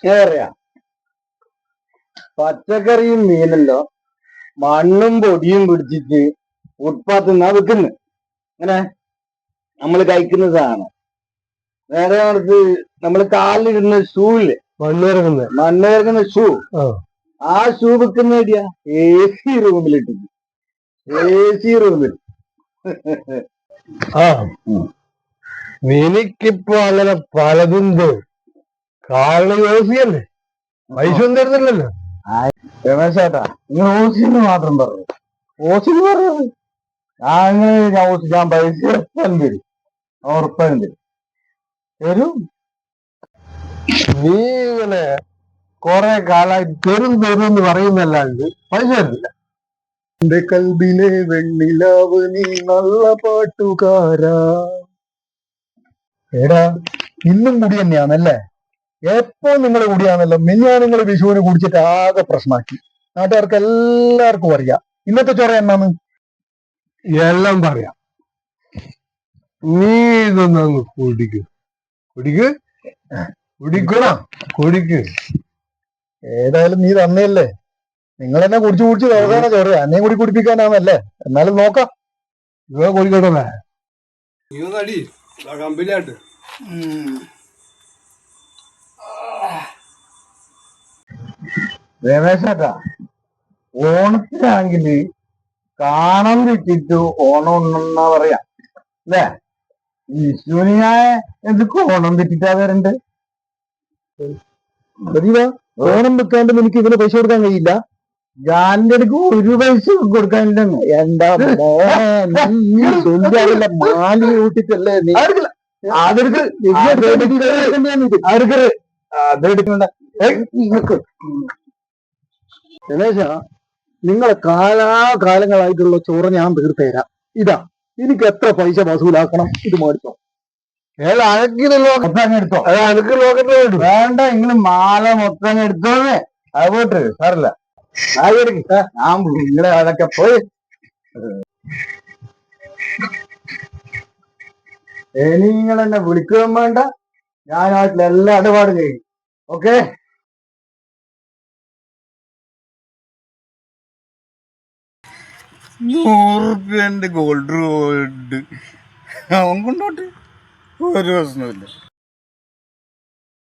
ഏറിയ പച്ചക്കറിയും മീനല്ലോ മണ്ണും പൊടിയും പിടിച്ചിട്ട് ഫുട്പാത്ത് നിന്നാ വിൽക്കുന്നത്. അങ്ങനെ നമ്മൾ കഴിക്കുന്ന സാധനം നേരെ അടുത്ത് നമ്മൾ കാലിലിടുന്ന ഷൂ ഇല്ലേ, മണ്ണിറങ്ങുന്ന ഷൂ, ആ ഷൂ വിൽക്കുന്ന എവിടെയാ? AC റൂമിലിട്ട്, AC റൂമിൽ. എനിക്കിപ്പോ അങ്ങനെ പലതും കാരണം ഓസിയല്ലേ, പൈസ ഒന്നും തരുന്നില്ലല്ലോ. രമേശേട്ടാ, നിങ്ങൾ ഓസിന്ന് മാത്രം പറഞ്ഞു. ഓസിന്ന് പറഞ്ഞത് ഞാൻ പൈസ എപ്പം തരും, ഉറപ്പായും തരും. തരും. നീ ഇങ്ങനെ കൊറേ കാലായി തരും തരും എന്ന് പറയുന്നല്ലാണ്ട് പൈസ തരുന്നില്ല. എന്റെ കൽബിലെ വെണ്ണിലാവ് നീ നല്ല പാട്ടുകാരാ. എടാ, ഇന്നും കൂടി തന്നെയാണല്ലേ? എപ്പോ നിങ്ങൾ കൂടിയാണല്ലോ. മിന്നാ നിങ്ങൾ വിഷുവിന് കുടിച്ചിട്ട് ആകെ പ്രശ്നമാക്കി. നാട്ടുകാർക്ക് എല്ലാവർക്കും അറിയാം ഇന്നത്തെ ചൊറ എന്നാന്ന്. എല്ലാം പറയാം. നീ ഇതൊന്നു കുടിക്ക് കുടിക്ക് കുടിക്കണോ? കുടിക്ക്. ഏതായാലും നീ തന്നെയല്ലേ, നിങ്ങൾ എന്നെ കുടിച്ചു കുടിച്ച് വേദന ചൊറ എന്നെയും കൂടി കുടിപ്പിക്കാനാണല്ലേ. എന്നാലും നോക്കാം. ഇവ കുടിക്കട്ടെ. കമ്പിലായിട്ട് രമേശേട്ടാ, ഓണത്തിനാണെങ്കില് കാണം തെറ്റിട്ട് ഓണം ഉണ്ടെന്നാ പറയാ അല്ലേ? വിഷുവിന് ഞാൻ എന്തൊക്കെ ഓണം തെറ്റിട്ടാ വരണ്ട്. ഓണം വെക്കാണ്ട് എനിക്ക് ഇതിന് പൈസ കൊടുക്കാൻ കഴിയില്ല. ഞാൻ്റെ അടുക്ക് ഒരു പൈസ കൊടുക്കാനില്ലെന്ന്. എന്താ മാലി കൂട്ടിട്ടല്ലേ നീ അതെടുക്കണ്ട. രമേശ, നിങ്ങളെ കാലാകാലങ്ങളായിട്ടുള്ള ചോറ് ഞാൻ തീർത്തേരാം. ഇതാ, എനിക്ക് എത്ര പൈസ വസൂലാക്കണം ഇത് മേടിച്ചോ. എടുത്തോ, അനക്ക് നോക്കട്ടെ. വേണ്ട, നിങ്ങൾ മാല മൊത്തം എടുത്തോന്നേ. അത് പോട്ട് സാറല്ല, ഞാൻ നിങ്ങളെ അതൊക്കെ പോയി. ഇനി നിങ്ങൾ എന്നെ വിളിക്കുകയും വേണ്ട, ഞാൻ നാട്ടിലെല്ലാ ഇടപാടും ചെയ്യും. ഓക്കെ? ₹100 ഗോൾഡ് അവൻ കൊണ്ടോട്ട് ഒരു പ്രശ്നമില്ല.